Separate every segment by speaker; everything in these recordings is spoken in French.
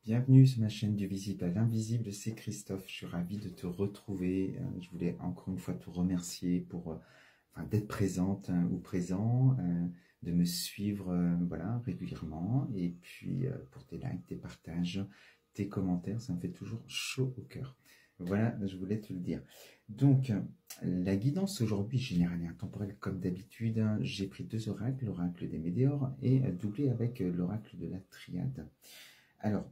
Speaker 1: Bienvenue sur ma chaîne du visible à l'invisible, c'est Christophe, je suis ravi de te retrouver. Je voulais encore une fois te remercier pour d'être présente ou présent, de me suivre voilà, régulièrement, et puis pour tes likes, tes partages, tes commentaires, ça me fait toujours chaud au cœur. Voilà, je voulais te le dire. Donc, la guidance aujourd'hui générale et intemporelle comme d'habitude, j'ai pris deux oracles, l'oracle des Médéors et doublé avec l'oracle de la Triade. Alors,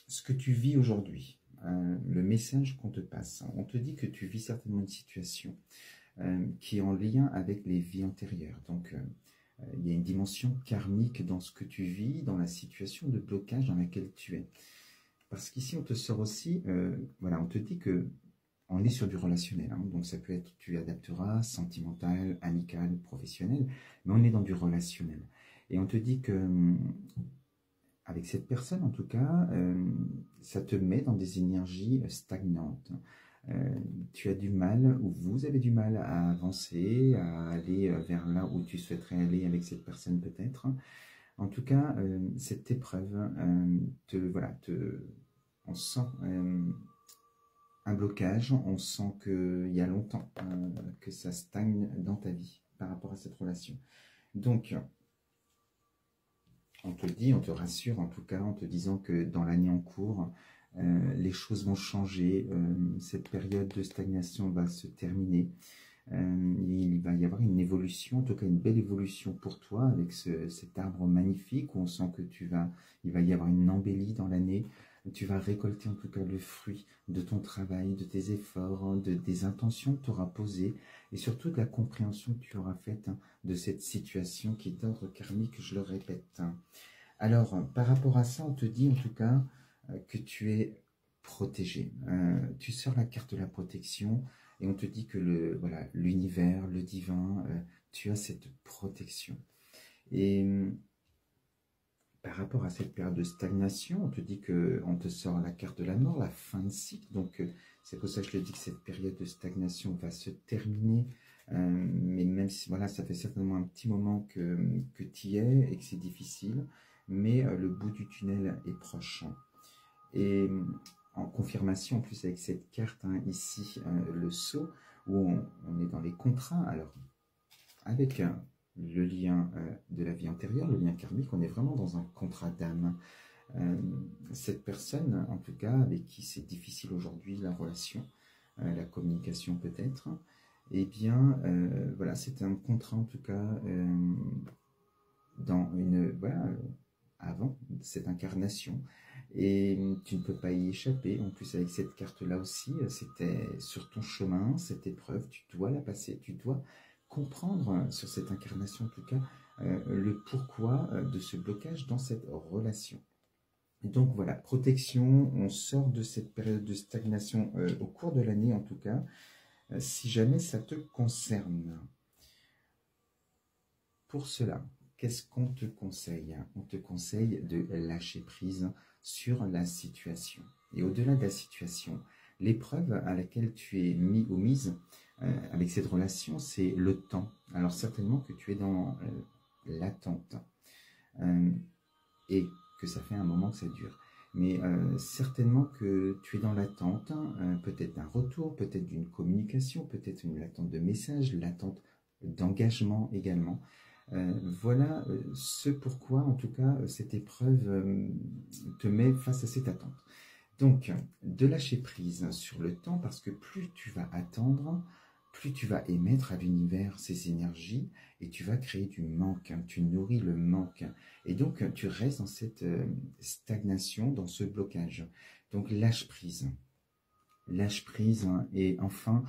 Speaker 1: ce que tu vis aujourd'hui, le message qu'on te passe, on te dit que tu vis certainement une situation qui est en lien avec les vies antérieures. Donc, il y a une dimension karmique dans ce que tu vis, dans la situation de blocage dans laquelle tu es. Parce qu'ici, on te sort aussi, voilà, on te dit que on est sur du relationnel. Hein, donc, ça peut être, tu adapteras, sentimental, amical, professionnel, mais on est dans du relationnel. Et on te dit que avec cette personne, en tout cas, ça te met dans des énergies stagnantes. Tu as du mal, ou vous avez du mal à avancer, à aller vers là où tu souhaiterais aller avec cette personne peut-être. En tout cas, cette épreuve, on sent un blocage, on sent qu'il y a longtemps que ça stagne dans ta vie par rapport à cette relation. Donc, on te dit, on te rassure en tout cas en te disant que dans l'année en cours, les choses vont changer, cette période de stagnation va se terminer, il va y avoir une évolution, en tout cas une belle évolution pour toi avec cet arbre magnifique où on sent que il va y avoir une embellie dans l'année, tu vas récolter en tout cas le fruit de ton travail, de tes efforts, des intentions que tu auras posées et surtout de la compréhension que tu auras faite de cette situation qui est d'ordre karmique, je le répète. Alors, par rapport à ça, on te dit en tout cas que tu es protégé. Tu sors la carte de la protection et on te dit que l'univers, le divin, tu as cette protection. Et par rapport à cette période de stagnation, on te dit qu'on te sort la carte de la mort, la fin de cycle. Donc, c'est pour ça que je te dis que cette période de stagnation va se terminer. Mais même si, voilà, ça fait certainement un petit moment que tu y es et que c'est difficile, mais le bout du tunnel est proche. Et en confirmation, en plus avec cette carte, ici, le sceau, où on est dans les contrats, alors avec le lien de la vie antérieure, le lien karmique, on est vraiment dans un contrat d'âme. Cette personne, en tout cas, avec qui c'est difficile aujourd'hui la relation, la communication peut-être, eh bien, voilà, c'est un contrat en tout cas avant cette incarnation, et tu ne peux pas y échapper. En plus, avec cette carte-là aussi, c'était sur ton chemin, cette épreuve, tu dois la passer, tu dois comprendre sur cette incarnation en tout cas le pourquoi de ce blocage dans cette relation. Et donc voilà, protection, on sort de cette période de stagnation au cours de l'année en tout cas, si jamais ça te concerne. Pour cela, qu'est-ce qu'on te conseille? On te conseille de lâcher prise sur la situation. Et au-delà de la situation, l'épreuve à laquelle tu es mis ou mise avec cette relation, c'est le temps. Alors certainement que tu es dans l'attente et que ça fait un moment que ça dure. Mais certainement que tu es dans l'attente, peut-être d'un retour, peut-être d'une communication, peut-être l'attente de messages, l'attente d'engagement également. Voilà ce pourquoi, en tout cas, cette épreuve te met face à cette attente. Donc, de lâcher prise sur le temps, parce que plus tu vas attendre, plus tu vas émettre à l'univers ces énergies et tu vas créer du manque, tu nourris le manque. Et donc, tu restes dans cette stagnation, dans ce blocage. Donc, lâche prise. Lâche prise et enfin,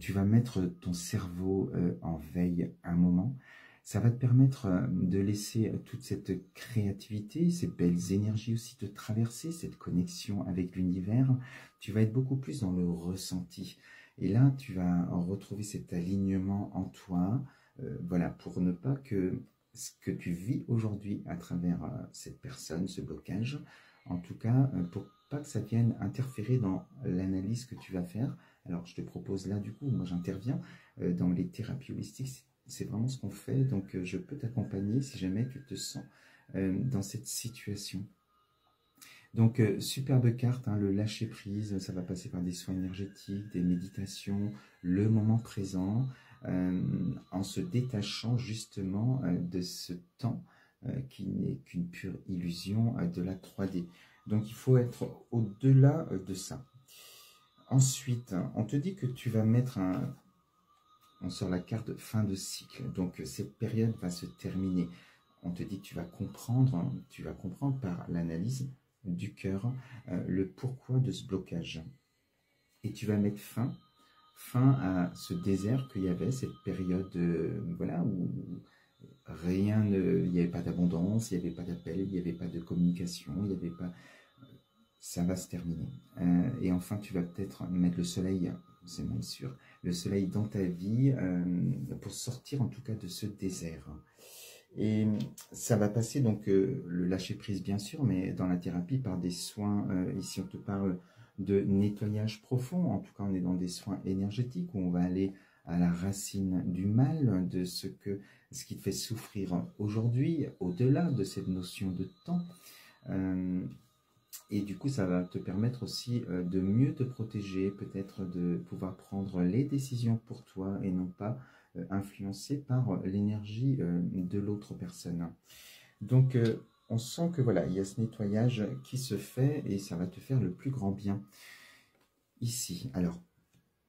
Speaker 1: tu vas mettre ton cerveau en veille un moment. Ça va te permettre de laisser toute cette créativité, ces belles énergies aussi te traverser, cette connexion avec l'univers. Tu vas être beaucoup plus dans le ressenti. Et là, tu vas retrouver cet alignement en toi, voilà, pour ne pas que ce que tu vis aujourd'hui à travers cette personne, ce blocage, en tout cas, pour pas que ça vienne interférer dans l'analyse que tu vas faire. Alors, je te propose là, du coup, moi j'interviens dans les thérapies holistiques. C'est vraiment ce qu'on fait, donc je peux t'accompagner si jamais tu te sens dans cette situation. Donc, superbe carte, hein, le lâcher prise, ça va passer par des soins énergétiques, des méditations, le moment présent, en se détachant justement de ce temps qui n'est qu'une pure illusion de la 3D. Donc, il faut être au-delà de ça. Ensuite, on te dit que tu vas mettre on sort la carte fin de cycle. Donc, cette période va se terminer. On te dit que tu vas comprendre par l'analyse du cœur le pourquoi de ce blocage. Et tu vas mettre fin à ce désert qu'il y avait, cette période voilà, où il n'y avait pas d'abondance, il n'y avait pas d'appel, il n'y avait pas de communication, il n'y avait pas... Ça va se terminer. Et enfin, tu vas peut-être mettre le soleil, c'est même sûr, le soleil dans ta vie pour sortir en tout cas de ce désert. Et ça va passer donc le lâcher prise bien sûr, mais dans la thérapie par des soins, ici on te parle de nettoyage profond, en tout cas on est dans des soins énergétiques où on va aller à la racine du mal, de ce qui te fait souffrir aujourd'hui, au-delà de cette notion de temps. Et du coup, ça va te permettre aussi de mieux te protéger, peut-être de pouvoir prendre les décisions pour toi et non pas influencé par l'énergie de l'autre personne. Donc, on sent que voilà, il y a ce nettoyage qui se fait et ça va te faire le plus grand bien ici. Alors,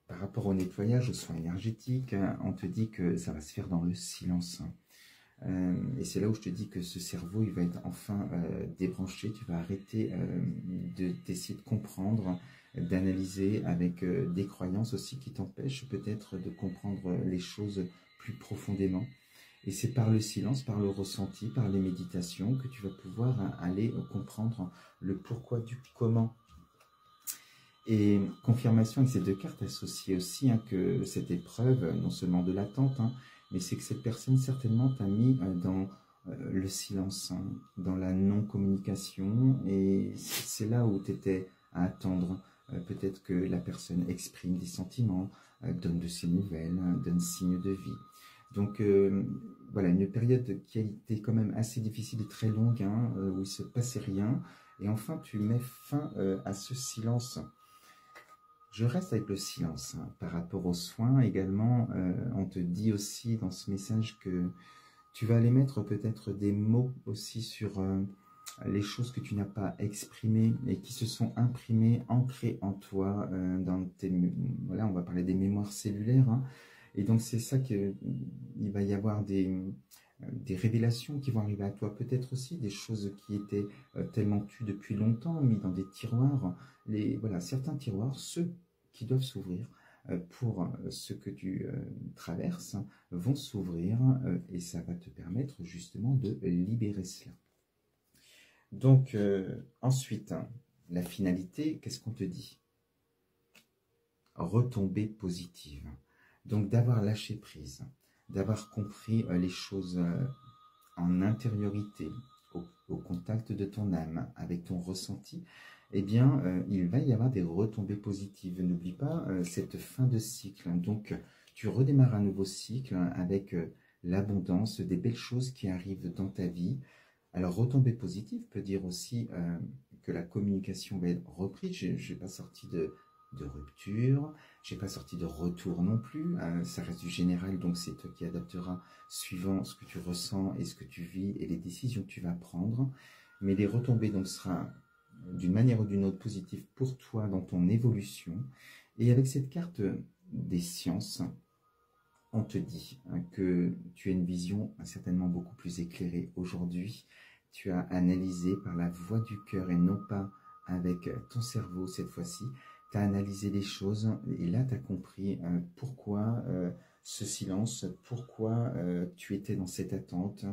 Speaker 1: par rapport au nettoyage, aux soins énergétiques, on te dit que ça va se faire dans le silence. Et c'est là où je te dis que ce cerveau, il va être enfin débranché. Tu vas arrêter d'essayer de comprendre, d'analyser avec des croyances aussi qui t'empêchent peut-être de comprendre les choses plus profondément. Et c'est par le silence, par le ressenti, par les méditations que tu vas pouvoir aller comprendre le pourquoi du comment. Et confirmation avec ces deux cartes associées aussi que cette épreuve, non seulement de l'attente, mais c'est que cette personne certainement t'a mis dans le silence, dans la non-communication, et c'est là où tu étais à attendre. Peut-être que la personne exprime des sentiments, donne de ses nouvelles, donne signe de vie. Donc voilà, une période qui a été quand même assez difficile et très longue, où il ne se passait rien, et enfin tu mets fin à ce silence. Je reste avec le silence. Par rapport aux soins également, on te dit aussi dans ce message que tu vas aller mettre peut-être des mots aussi sur les choses que tu n'as pas exprimées et qui se sont imprimées, ancrées en toi. Voilà, on va parler des mémoires cellulaires. Et donc c'est ça qu'il va y avoir des révélations qui vont arriver à toi, peut-être aussi des choses qui étaient tellement tues depuis longtemps, mis dans des tiroirs. Voilà, certains tiroirs, ceux qui doivent s'ouvrir pour ce que tu traverses, vont s'ouvrir et ça va te permettre justement de libérer cela. Donc ensuite, la finalité, qu'est-ce qu'on te dit? Retombée positive. Donc d'avoir lâché prise, d'avoir compris les choses en intériorité, au contact de ton âme, avec ton ressenti, eh bien, il va y avoir des retombées positives. N'oublie pas cette fin de cycle. Donc, tu redémarres un nouveau cycle avec l'abondance, des belles choses qui arrivent dans ta vie. Alors, retombée positive peut dire aussi que la communication va être reprise. Je n'ai pas sorti de rupture, je n'ai pas sorti de retour non plus. Ça reste du général, donc c'est toi qui adapteras suivant ce que tu ressens et ce que tu vis et les décisions que tu vas prendre. Mais les retombées donc sera d'une manière ou d'une autre positive pour toi dans ton évolution. Et avec cette carte des sciences, on te dit que tu as une vision certainement beaucoup plus éclairée aujourd'hui. Tu as analysé par la voix du cœur et non pas avec ton cerveau cette fois-ci. Tu as analysé les choses et là tu as compris pourquoi ce silence, pourquoi tu étais dans cette attente.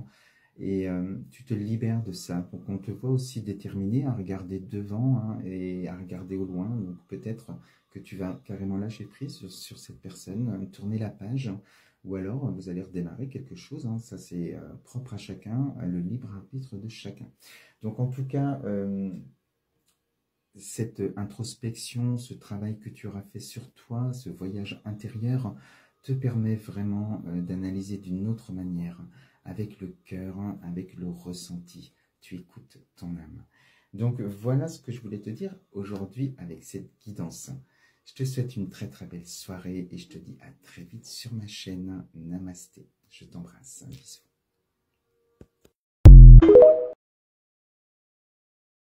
Speaker 1: Et tu te libères de ça. Donc on te voit aussi déterminé à regarder devant et à regarder au loin. Donc peut-être que tu vas carrément lâcher prise sur cette personne, tourner la page, ou alors vous allez redémarrer quelque chose. Ça c'est propre à chacun, le libre arbitre de chacun. Donc en tout cas, cette introspection, ce travail que tu auras fait sur toi, ce voyage intérieur, te permet vraiment d'analyser d'une autre manière, avec le cœur, avec le ressenti. Tu écoutes ton âme. Donc voilà ce que je voulais te dire aujourd'hui avec cette guidance. Je te souhaite une très très belle soirée et je te dis à très vite sur ma chaîne. Namasté. Je t'embrasse. Bisous.